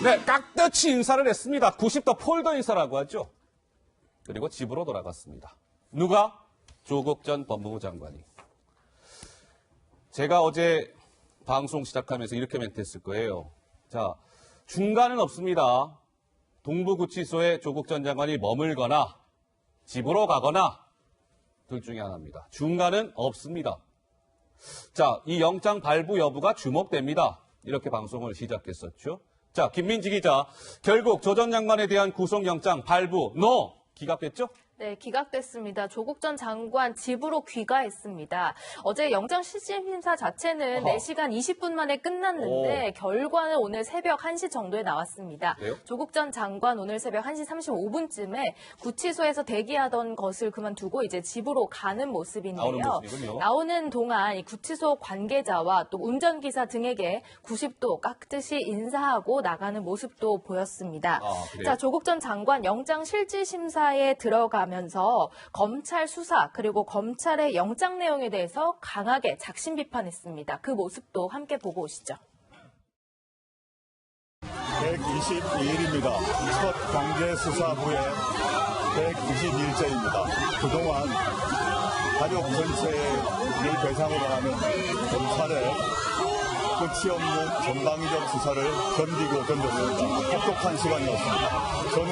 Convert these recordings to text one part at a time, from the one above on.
네, 깍듯이 인사를 했습니다. 90도 폴더 인사라고 하죠. 그리고 집으로 돌아갔습니다. 누가? 조국 전 법무부 장관이. 제가 어제 방송 시작하면서 이렇게 멘트했을 거예요. 자, 중간은 없습니다. 동부구치소에 조국 전 장관이 머물거나 집으로 가거나 둘 중에 하나입니다. 중간은 없습니다. 자, 이 영장 발부 여부가 주목됩니다. 이렇게 방송을 시작했었죠. 자, 김민지 기자, 결국 조 전 장관에 대한 구속영장 발부, 기각됐죠? 네, 기각됐습니다. 조국 전 장관 집으로 귀가했습니다. 어제 영장 실질 심사 자체는 4시간 20분 만에 끝났는데 결과는 오늘 새벽 1시 정도에 나왔습니다. 그래요? 조국 전 장관 오늘 새벽 1시 35분쯤에 구치소에서 대기하던 것을 그만두고 이제 집으로 가는 모습인데요. 나오는 모습이군요. 나오는 동안 이 구치소 관계자와 또 운전기사 등에게 90도 깍듯이 인사하고 나가는 모습도 보였습니다. 자, 조국 전 장관 영장 실질 심사에 들어가면서 검찰 수사 그리고 검찰의 영장 내용에 대해서 강하게 작심 비판했습니다. 그 모습도 함께 보고 오시죠. 122일입니다. 첫 강제 수사 후에 120일째입니다. 그동안 가족 전체의 이 대상으로 하는 검찰의 끝이 없는 전방위적 수사를 견디고 견뎠습니다. 혹독한 시간이었습니다. 저는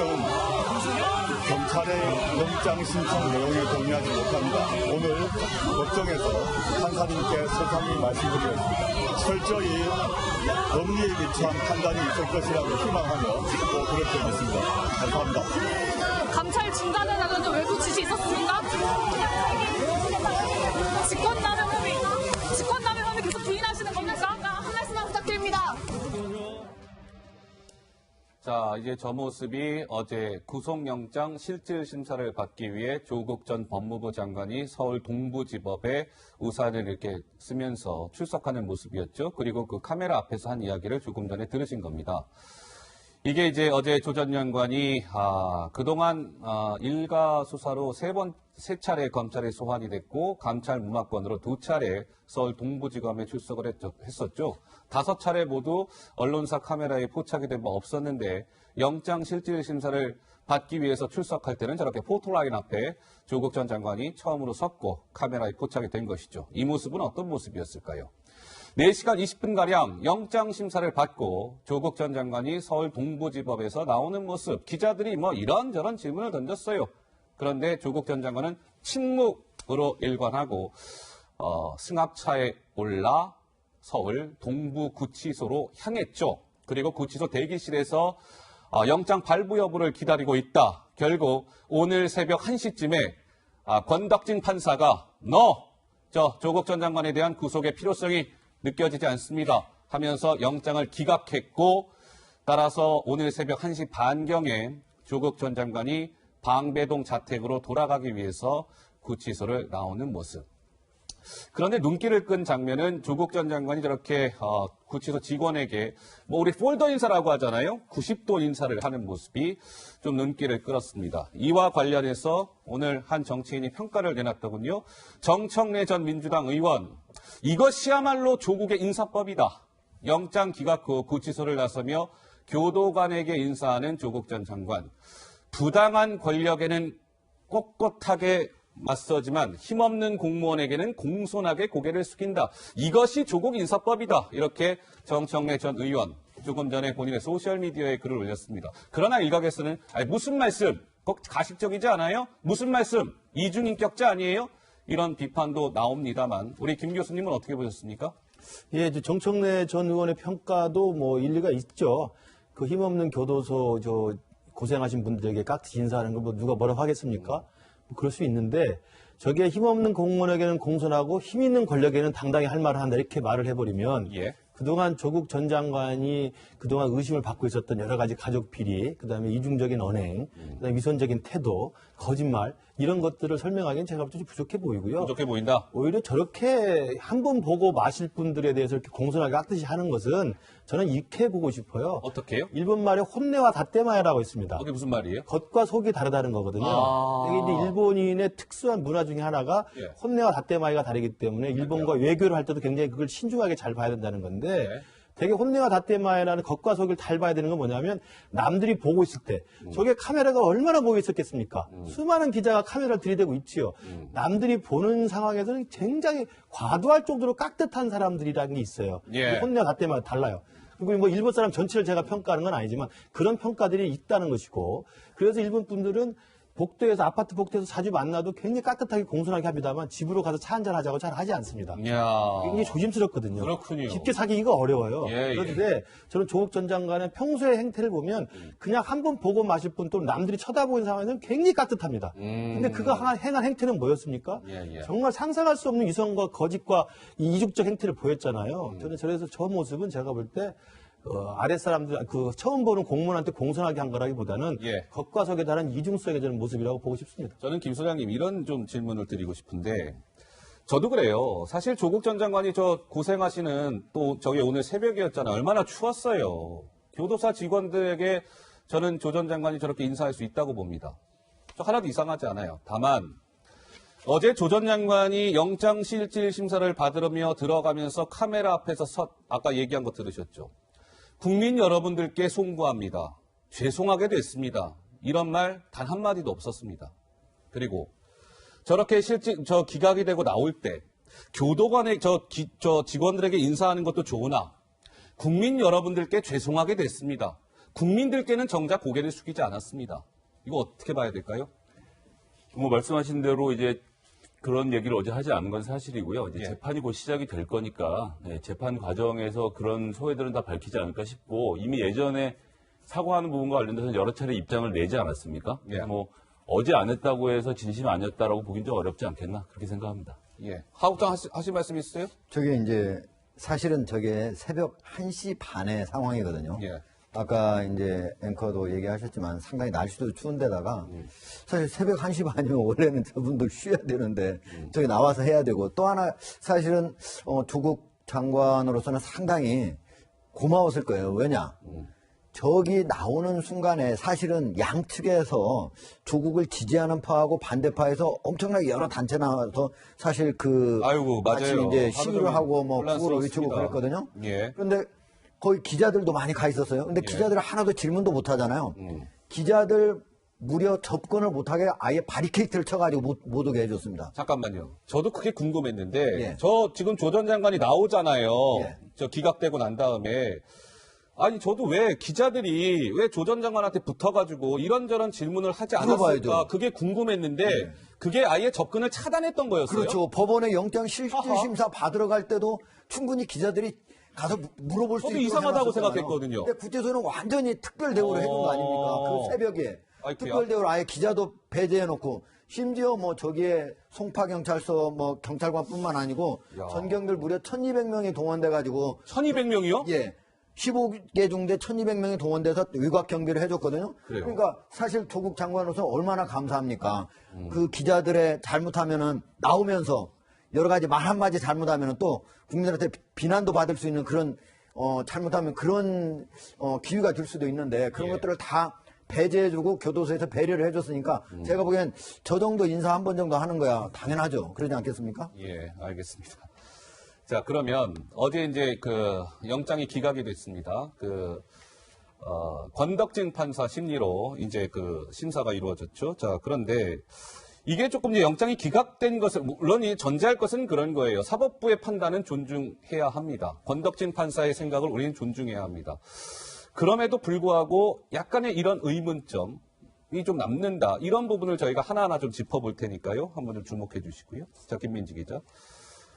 경찰의 영장 신청 내용에 동의하지 못합니다. 오늘 법정에서 판사님께 소상히 말씀드리겠습니다. 철저히 법리에 비추한 판단이 있을 것이라고 희망하며 또 그렇게 믿습니다. 감사합니다. 감찰 중단에 나가는 외부 지시 있었습니까? 직권남용 혐의 계속 부인하시는 겁니까? 한 말씀만 부탁드립니다. 자, 이제 저 모습이 어제 구속영장 실질심사를 받기 위해 조국 전 법무부 장관이 서울 동부지법에 우산을 이렇게 쓰면서 출석하는 모습이었죠. 그리고 그 카메라 앞에서 한 이야기를 조금 전에 들으신 겁니다. 이게 이제 어제 조 전 장관이 그동안 일가 수사로 세 차례 검찰에 소환이 됐고 감찰 무마건으로 2차례 서울 동부지검에 출석을 했었죠. 5차례 모두 언론사 카메라에 포착이 된 바 없었는데 영장 실질 심사를 받기 위해서 출석할 때는 저렇게 포토라인 앞에 조국 전 장관이 처음으로 섰고 카메라에 포착이 된 것이죠. 이 모습은 어떤 모습이었을까요? 4시간 20분가량 영장 심사를 받고 조국 전 장관이 서울 동부지법에서 나오는 모습, 기자들이 이런저런 질문을 던졌어요. 그런데 조국 전 장관은 침묵으로 일관하고 승합차에 올라 서울 동부구치소로 향했죠. 그리고 구치소 대기실에서 영장 발부 여부를 기다리고 있다. 결국 오늘 새벽 1시쯤에 권덕진 판사가 조국 전 장관에 대한 구속의 필요성이 느껴지지 않습니다 하면서 영장을 기각했고 따라서 오늘 새벽 1시 반경에 조국 전 장관이 방배동 자택으로 돌아가기 위해서 구치소를 나오는 모습. 그런데 눈길을 끈 장면은 조국 전 장관이 저렇게 구치소 직원에게 우리 폴더 인사라고 하잖아요. 90도 인사를 하는 모습이 좀 눈길을 끌었습니다. 이와 관련해서 오늘 한 정치인이 평가를 내놨더군요. 정청래 전 민주당 의원, 이것이야말로 조국의 인사법이다. 영장 기각 후 구치소를 나서며 교도관에게 인사하는 조국 전 장관. 부당한 권력에는 꼿꼿하게 맞서지만 힘없는 공무원에게는 공손하게 고개를 숙인다. 이것이 조국 인사법이다. 이렇게 정청래 전 의원 조금 전에 본인의 소셜미디어에 글을 올렸습니다. 그러나 일각에서는 무슨 말씀? 가식적이지 않아요? 무슨 말씀? 이중인격자 아니에요? 이런 비판도 나옵니다만 우리 김 교수님은 어떻게 보셨습니까? 예, 정청래 전 의원의 평가도 일리가 있죠. 그 힘없는 교도소 고생하신 분들에게 깍듯이 인사하는 거 누가 뭐라고 하겠습니까? 그럴 수 있는데 저게 힘없는 공무원에게는 공손하고 힘 있는 권력에는 당당히 할 말을 한다 이렇게 말을 해버리면 그동안 조국 전 장관이 그동안 의심을 받고 있었던 여러 가지 가족 비리, 그다음에 이중적인 언행, 그다음에 위선적인 태도, 거짓말 이런 것들을 설명하기엔 제가 볼 때 좀 부족해 보이고요. 부족해 보인다. 오히려 저렇게 한 번 보고 마실 분들에 대해서 이렇게 공손하게 깍듯이 하는 것은 저는 이렇게 보고 싶어요. 어떻게요? 일본 말에 혼내와 다떼마야라고 있습니다. 그게 무슨 말이에요? 겉과 속이 다르다는 거거든요. 이게 이제 일본인의 특수한 문화 중에 하나가 혼내와 다떼마야가 다르기 때문에 일본과 외교를 할 때도 굉장히 그걸 신중하게 잘 봐야 된다는 건데 되게 혼내와 닷대마에라는 겉과 속을 닮아야 되는 건 뭐냐면 남들이 보고 있을 때 저게 카메라가 얼마나 보고 있었겠습니까? 수많은 기자가 카메라를 들이대고 있지요. 남들이 보는 상황에서는 굉장히 과도할 정도로 깍듯한 사람들이라는 게 있어요. 예. 혼내와 닷대마가 달라요. 그리고 뭐 일본 사람 전체를 제가 평가하는 건 아니지만 그런 평가들이 있다는 것이고 그래서 일본 분들은 복도에서 아파트 복도에서 자주 만나도 굉장히 깍듯하게 공손하게 합니다만 집으로 가서 차 한잔 하자고 잘 하지 않습니다. 이야. 굉장히 조심스럽거든요. 그렇군요. 깊게 사귀기가 어려워요. 예, 그런데 저는 조국 전 장관의 평소의 행태를 보면 그냥 한 번 보고 마실 뿐 또는 남들이 쳐다보는 상황에서는 굉장히 깍듯합니다. 근데 그가 행한 행태는 뭐였습니까? 예, 예. 정말 상상할 수 없는 이성과 거짓과 이 이중적 행태를 보였잖아요. 저는 그래서 저 모습은 제가 볼 때 아랫사람들, 처음 보는 공무원한테 공손하게 한 거라기보다는 예. 겉과 속에 다른 이중성에 대한 모습이라고 보고 싶습니다. 저는 김 소장님 이런 좀 질문을 드리고 싶은데 저도 그래요. 사실 조국 전 장관이 저 고생하시는 또 저기 오늘 새벽이었잖아요. 얼마나 추웠어요. 교도사 직원들에게 저는 조 전 장관이 저렇게 인사할 수 있다고 봅니다. 저 하나도 이상하지 않아요. 다만 어제 조 전 장관이 영장실질 심사를 받으며 들어가면서 카메라 앞에서 아까 얘기한 거 들으셨죠? 국민 여러분들께 송구합니다. 죄송하게 됐습니다. 이런 말 단 한마디도 없었습니다. 그리고 저렇게 기각이 되고 나올 때 교도관의 저 직원들에게 인사하는 것도 좋으나 국민 여러분들께 죄송하게 됐습니다. 국민들께는 정작 고개를 숙이지 않았습니다. 이거 어떻게 봐야 될까요? 뭐 말씀하신 대로 이제 그런 얘기를 어제 하지 않은 건 사실이고요. 이제 예. 재판이 곧 시작이 될 거니까 재판 과정에서 그런 소회들은 다 밝히지 않을까 싶고 이미 예전에 사과하는 부분과 관련돼서 여러 차례 입장을 내지 않았습니까? 예. 뭐 어제 안 했다고 해서 진심이 아니었다라고 보긴 좀 어렵지 않겠나 그렇게 생각합니다. 예. 하국장 하실 말씀 있어요? 저게 이제 사실은 저게 새벽 1시 반의 상황이거든요. 예. 아까 이제 앵커도 얘기하셨지만 상당히 날씨도 추운데다가 사실 새벽 1시 반이면 원래는 저분들 쉬어야 되는데 저기 나와서 해야 되고 또 하나 사실은 조국 장관으로서는 상당히 고마웠을 거예요. 왜냐? 저기 나오는 순간에 사실은 양측에서 조국을 지지하는 파하고 반대파에서 엄청나게 여러 단체 나와서 사실 아이고, 같이 맞아요. 이제 하루 시위를 종일 하고 뭐 구호를 외치고 혼란스럽습니다. 그랬거든요. 예. 그런데 거기 기자들도 많이 가 있었어요. 근데 기자들 하나도 질문도 못 하잖아요. 기자들 무려 접근을 못하게 아예 바리케이트를 쳐가지고 못 오게 해줬습니다. 잠깐만요. 저도 그게 궁금했는데 예. 저 지금 조 전 장관이 나오잖아요. 예. 저 기각되고 난 다음에 아니 저도 왜 기자들이 왜 조 전 장관한테 붙어가지고 이런저런 질문을 하지 않았을까 물어봐야죠. 그게 궁금했는데 그게 아예 접근을 차단했던 거였어요. 그렇죠. 법원에 영장 실질 심사 받으러 갈 때도 충분히 기자들이 가서 물어볼 수 저도 있다고 이상하다고 생각했잖아요. 생각했거든요. 근데 구치소는 완전히 특별 대우를 해준 거 아닙니까? 그 새벽에 아이쿠야. 특별 대우를 아예 기자도 배제해놓고 심지어 뭐 저기에 송파경찰서 뭐 경찰관뿐만 아니고 야. 전경들 무려 1,200명이 동원돼가지고 1200명이요? 예. 15개 중대 1,200명이 동원돼서 위각 경비를 해줬거든요. 그래요? 그러니까 사실 조국 장관으로서 얼마나 감사합니까? 그 기자들의 잘못하면은 나오면서 여러 가지 말 한마디 잘못하면은 또 국민들한테 비난도 받을 수 있는 그런 잘못하면 그런 기회가 될 수도 있는데 그런 예. 것들을 다 배제해주고 교도소에서 배려를 해줬으니까 제가 보기엔 저 정도 인사 한 번 정도 하는 거야 당연하죠. 그러지 않겠습니까? 예, 알겠습니다. 자, 그러면 어제 이제 그 영장이 기각이 됐습니다. 권덕진 판사 심리로 이제 그 심사가 이루어졌죠. 자, 그런데 이게 조금 이제 영장이 기각된 것은 물론 전제할 것은 그런 거예요. 사법부의 판단은 존중해야 합니다. 권덕진 판사의 생각을 우리는 존중해야 합니다. 그럼에도 불구하고 약간의 이런 의문점이 좀 남는다. 이런 부분을 저희가 하나하나 좀 짚어볼 테니까요. 한번 좀 주목해 주시고요. 자, 김민지 기자.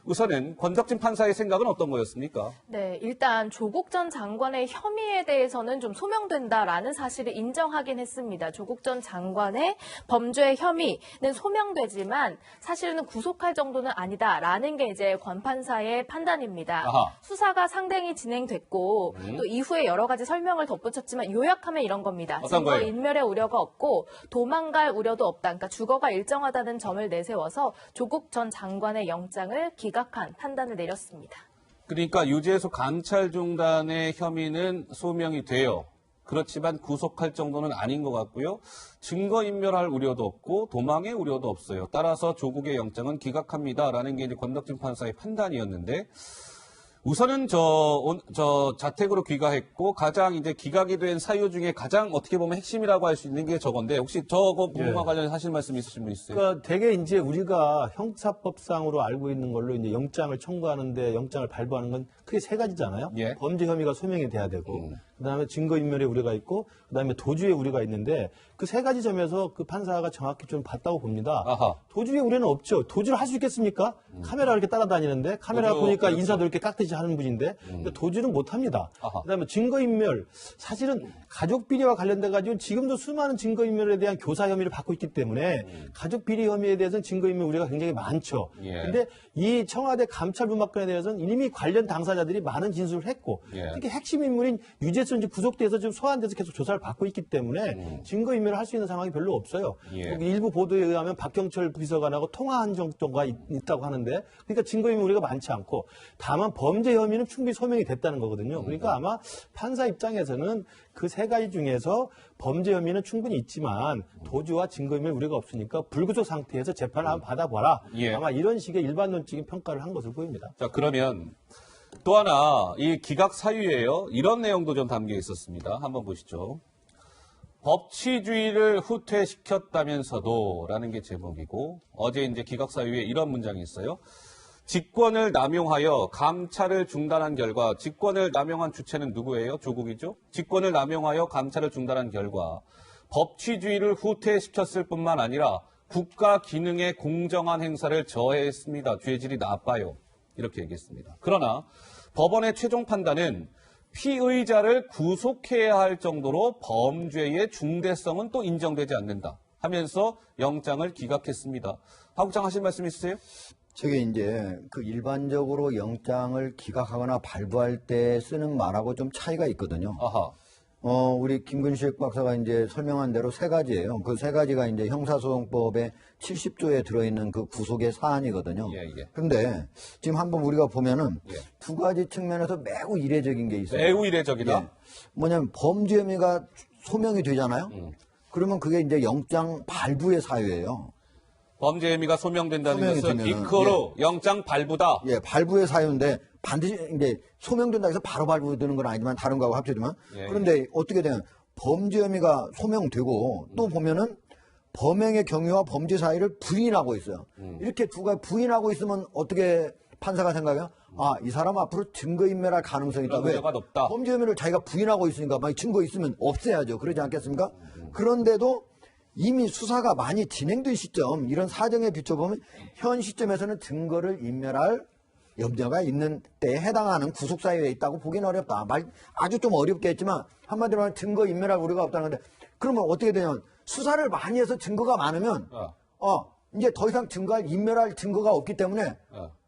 우선은 권덕진 판사의 생각은 어떤 거였습니까? 네, 일단 조국 전 장관의 혐의에 대해서는 좀 소명된다라는 사실을 인정하긴 했습니다. 조국 전 장관의 범죄 혐의는 소명되지만 사실은 구속할 정도는 아니다라는 게 이제 권 판사의 판단입니다. 아하. 수사가 상당히 진행됐고 또 이후에 여러 가지 설명을 덧붙였지만 요약하면 이런 겁니다. 어떤 증거 거예요? 인멸의 우려가 없고 도망갈 우려도 없다. 그러니까 주거가 일정하다는 점을 내세워서 조국 전 장관의 영장을 기각한 판단을 내렸습니다. 그러니까 유죄소 감찰 중단의 혐의는 소명이 돼요. 그렇지만 구속할 정도는 아닌 것 같고요. 증거인멸할 우려도 없고 도망의 우려도 없어요. 따라서 조국의 영장은 기각합니다라는 게 이제 권덕진 판사의 판단이었는데 우선은 저 자택으로 귀가했고 가장 이제 기각이 된 사유 중에 가장 어떻게 보면 핵심이라고 할 수 있는 게 저건데 혹시 저거 부분과 관련해서 하실 말씀 있으신 분 있어요? 그러니까 대개 이제 우리가 형사법상으로 알고 있는 걸로 이제 영장을 청구하는데 영장을 발부하는 건 크게 세 가지잖아요. 예. 범죄 혐의가 소명이 돼야 되고, 그다음에 증거인멸의 우려가 있고, 그다음에 도주의 우려가 있는데 그 세 가지 점에서 그 판사가 정확히 좀 봤다고 봅니다. 아하. 도주의 우려는 없죠. 도주를 할 수 있겠습니까? 카메라 이렇게 따라다니는데 카메라 도주, 보니까 그렇죠. 인사도 이렇게 깍듯이 하는 분인데 그러니까 도주는 못합니다. 아하. 그다음에 증거인멸, 사실은 가족 비리와 관련돼 가지고 지금도 수많은 증거인멸에 대한 교사 혐의를 받고 있기 때문에 가족 비리 혐의에 대해서는 증거인멸 우려가 굉장히 많죠. 예. 근데 이 청와대 감찰 부막건에 대해서는 이미 관련 당사자들이 많은 진술을 했고 예. 특히 핵심 인물인 유재수 이제 구속돼서 지금 소환돼서 계속 조사를 받고 있기 때문에 증거인멸을 할 수 있는 상황이 별로 없어요. 예. 여기 일부 보도에 의하면 박경철 비서관하고 통화한 정도가 있다고 하는데 그러니까 증거인멸 우려가 많지 않고 다만 범죄 혐의는 충분히 소명이 됐다는 거거든요. 그러니까 아마 판사 입장에서는 그 세 가지 중에서 범죄 혐의는 충분히 있지만 도주와 증거인멸 우려가 없으니까 불구속 상태에서 재판을 한번 받아봐라. 예. 아마 이런 식의 일반론적인 평가를 한 것으로 보입니다. 자, 그러면 또 하나 이 기각 사유예요. 이런 내용도 좀 담겨 있었습니다. 한번 보시죠. 법치주의를 후퇴시켰다면서도 라는 게 제목이고 어제 이제 기각 사유에 이런 문장이 있어요. 직권을 남용하여 감찰을 중단한 결과 직권을 남용한 주체는 누구예요? 조국이죠. 직권을 남용하여 감찰을 중단한 결과 법치주의를 후퇴시켰을 뿐만 아니라 국가 기능의 공정한 행사를 저해했습니다. 죄질이 나빠요. 이렇게 얘기했습니다. 그러나 법원의 최종 판단은 피의자를 구속해야 할 정도로 범죄의 중대성은 또 인정되지 않는다 하면서 영장을 기각했습니다. 하국장 하실 말씀 있으세요? 저게 이제 그 일반적으로 영장을 기각하거나 발부할 때 쓰는 말하고 좀 차이가 있거든요. 아하. 우리 김근식 박사가 이제 설명한 대로 세 가지예요. 그 세 가지가 이제 형사소송법의 70조에 들어있는 그 구속의 사안이거든요. 예, 예. 그런데 지금 한번 우리가 보면은 예. 두 가지 측면에서 매우 이례적인 게 있어요. 매우 이례적이다. 예. 뭐냐면 범죄 혐의가 소명이 되잖아요. 그러면 그게 이제 영장 발부의 사유예요. 범죄 혐의가 소명된다는 소명이 것은 되면은, 이코로 영장 발부다. 예, 발부의 사유인데 반드시 이제 소명된다 해서 바로 발부되는 건 아니지만 다른 거하고 합쳐지면 예, 그런데 어떻게 되면 범죄 혐의가 소명되고 또 보면은 범행의 경위와 범죄 사이를 부인하고 있어요. 이렇게 두 가지 부인하고 있으면 어떻게 판사가 생각해요? 아, 이 사람 앞으로 증거인멸할 가능성이 있다. 그런 우려가 높다. 범죄 혐의를 자기가 부인하고 있으니까 만약 증거 있으면 없애야죠. 그러지 않겠습니까? 그런데도 이미 수사가 많이 진행된 시점, 이런 사정에 비춰보면 현 시점에서는 증거를 인멸할 염려가 있는 때에 해당하는 구속사유에 있다고 보기는 어렵다. 아주 좀 어렵게 했지만 한마디로 하면 증거 인멸할 우려가 없다는 건데 그러면 어떻게 되냐면 수사를 많이 해서 증거가 많으면 이제 더 이상 인멸할 증거가 없기 때문에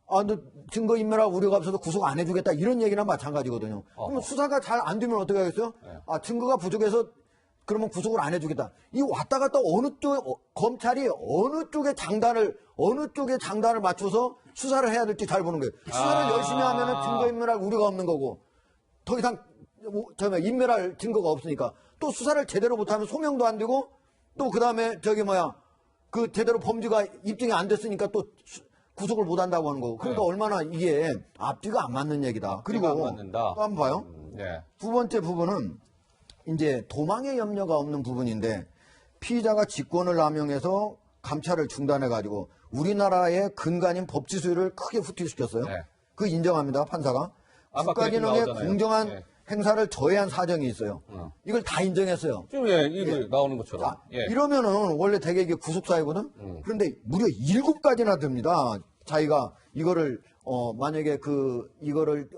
너 증거 인멸할 우려가 없어서 구속 안 해주겠다 이런 얘기나 마찬가지거든요. 그러면 수사가 잘 안 되면 어떻게 하겠어요? 증거가 부족해서 그러면 구속을 안 해주겠다. 이 왔다 갔다 검찰이 어느 쪽에 장단을 맞춰서 수사를 해야 될지 잘 보는 거예요. 수사를 열심히 하면은 증거인멸할 우려가 없는 거고, 더 이상 인멸할 증거가 없으니까 또 수사를 제대로 못하면 소명도 안 되고, 또 그 다음에 그 제대로 범죄가 입증이 안 됐으니까 또 구속을 못 한다고 하는 거고. 그러니까 얼마나 이게 앞뒤가 안 맞는 얘기다. 그리고 안 맞는다. 또 한번 봐요. 네. 두 번째 부분은 이제 도망의 염려가 없는 부분인데 피의자가 직권을 남용해서 감찰을 중단해가지고 우리나라의 근간인 법치주의를 크게 후퇴시켰어요. 네. 그 인정합니다, 판사가. 아까 국가기능의 나오잖아요. 공정한 네. 행사를 저해한 사정이 있어요. 이걸 다 인정했어요. 지금 이거 나오는 것처럼. 자, 이러면은 원래 대개 이게 구속사유거든. 그런데 무려 7가지나 됩니다. 자기가 이거를 만약에 이거를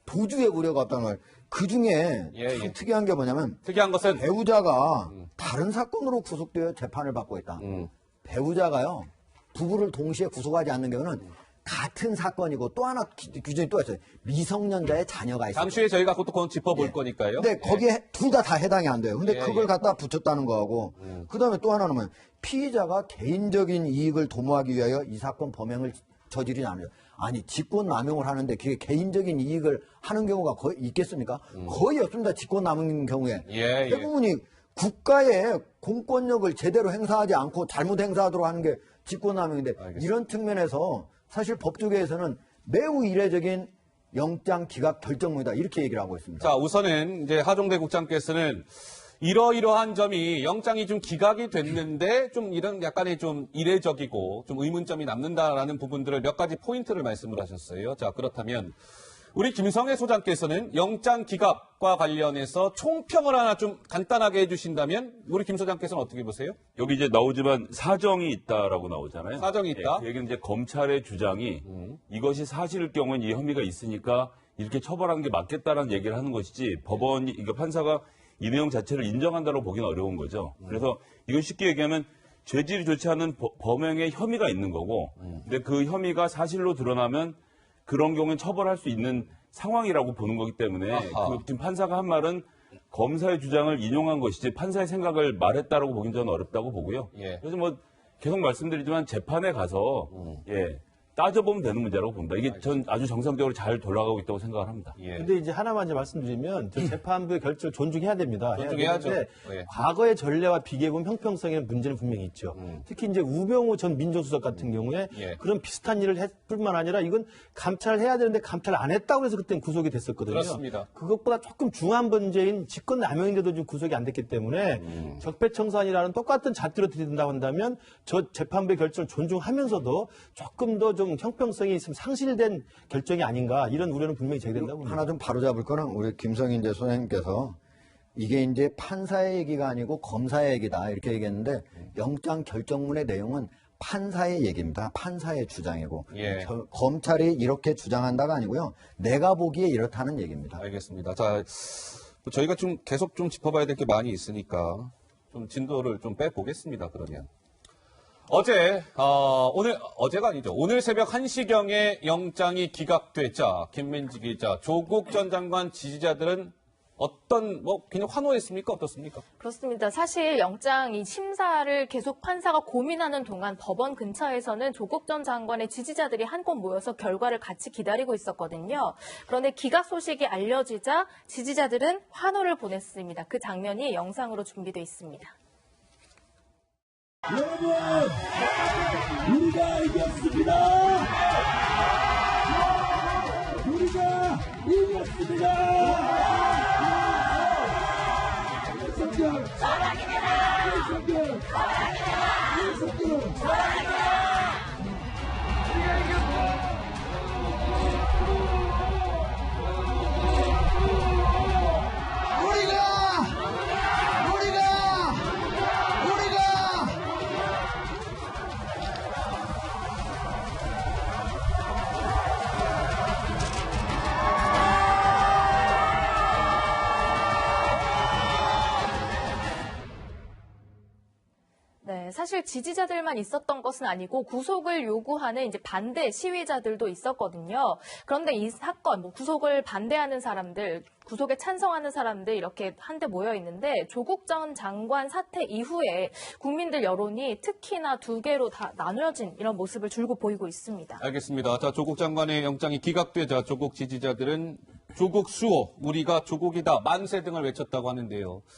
도주의 우려가 없다는 걸. 그 중에 참 특이한 게 뭐냐면 특이한 것은 배우자가 다른 사건으로 구속되어 재판을 받고 있다. 배우자가요 부부를 동시에 구속하지 않는 경우는 같은 사건이고 또 하나 규정이 또 있어요. 미성년자의 자녀가 있어요. 잠시 후에 저희가 그것도 짚어볼 거니까요. 근데 거기에 둘 다 해당이 안 돼요. 근데 그걸 갖다 붙였다는 거하고 그다음에 또 하나는 뭐냐면 피의자가 개인적인 이익을 도모하기 위하여 이 사건 범행을 저지르지 않아요. 아니 직권 남용을 하는데 그게 개인적인 이익을 하는 경우가 거의 있겠습니까? 거의 없습니다. 직권 남용 경우에 대부분이 국가의 공권력을 제대로 행사하지 않고 잘못 행사하도록 하는 게 직권 남용인데 이런 측면에서 사실 법조계에서는 매우 이례적인 영장 기각 결정문이다 이렇게 얘기를 하고 있습니다. 자, 우선은 이제 하종대 국장께서는 이러이러한 점이 영장이 좀 기각이 됐는데 좀 이런 약간의 좀 이례적이고 좀 의문점이 남는다라는 부분들을 몇 가지 포인트를 말씀을 하셨어요. 자, 그렇다면 우리 김성애 소장께서는 영장 기각과 관련해서 총평을 하나 좀 간단하게 해주신다면 우리 김 소장께서는 어떻게 보세요? 여기 이제 나오지만 사정이 있다라고 나오잖아요. 사정이 있다? 예, 그 얘기는 이제 검찰의 주장이 이것이 사실일 경우엔 이 혐의가 있으니까 이렇게 처벌하는 게 맞겠다라는 얘기를 하는 것이지 법원이, 이거 판사가 이 내용 자체를 인정한다고 보기는 어려운 거죠. 그래서 이건 쉽게 얘기하면 죄질이 좋지 않은 범행의 혐의가 있는 거고, 근데 그 혐의가 사실로 드러나면 그런 경우엔 처벌할 수 있는 상황이라고 보는 거기 때문에 그 지금 판사가 한 말은 검사의 주장을 인용한 것이지 판사의 생각을 말했다라고 보기는 저는 어렵다고 보고요. 예. 그래서 뭐 계속 말씀드리지만 재판에 가서 따져보면 되는 문제라고 봅니다. 이게 전 아주 정상적으로 잘 돌아가고 있다고 생각을 합니다. 예. 근데 이제 하나만 이제 말씀드리면 저 재판부의 결정을 존중해야 됩니다. 존중해야죠. 해야 되는데 예. 과거의 전례와 비교해보면 형평성에는 문제는 분명히 있죠. 특히 이제 우병우 전 민정수석 같은 경우에 예. 그런 비슷한 일을 했을 뿐만 아니라 이건 감찰을 해야 되는데 감찰을 안 했다고 해서 그때는 구속이 됐었거든요. 그렇습니다. 그것보다 조금 중한 문제인 직권남용인데도 지금 구속이 안 됐기 때문에 적폐청산이라는 똑같은 잣대로 들이댄다고 한다면 저 재판부의 결정을 존중하면서도 조금 더 좀 형평성이 있으면 상실된 결정이 아닌가 이런 우려는 분명히 제기된다고 봅니다. 하나 좀 바로잡을 거는 우리 김성인 이제 소장님께서 이게 이제 판사의 얘기가 아니고 검사의 얘기다 이렇게 얘기했는데 영장 결정문의 내용은 판사의 얘기입니다. 판사의 주장이고 예. 검찰이 이렇게 주장한다가 아니고요. 내가 보기에 이렇다는 얘기입니다. 알겠습니다. 자, 저희가 좀 계속 좀 짚어봐야 될 게 많이 있으니까 좀 진도를 좀 빼보겠습니다. 그러면. 어제가 아니죠. 오늘 새벽 1시경에 영장이 기각되자 김민지 기자, 조국 전 장관 지지자들은 그냥 환호했습니까? 어떻습니까? 그렇습니다. 사실 영장 이 심사를 계속 판사가 고민하는 동안 법원 근처에서는 조국 전 장관의 지지자들이 한 곳 모여서 결과를 같이 기다리고 있었거든요. 그런데 기각 소식이 알려지자 지지자들은 환호를 보냈습니다. 그 장면이 영상으로 준비되어 있습니다. 여러분, 우리가 이겼습니다. 우리가 이겼습니다. 윤석열, 윤석열, 윤석열. 네, 사실 지지자들만 있었던 것은 아니고 구속을 요구하는 이제 반대 시위자들도 있었거든요. 그런데 이 사건, 구속을 반대하는 사람들, 구속에 찬성하는 사람들 이렇게 한데 모여 있는데 조국 전 장관 사태 이후에 국민들 여론이 특히나 두 개로 다 나뉘어진 이런 모습을 줄곧 보이고 있습니다. 알겠습니다. 자, 조국 장관의 영장이 기각되자 조국 지지자들은 조국 수호, 우리가 조국이다, 만세 등을 외쳤다고 하는데요.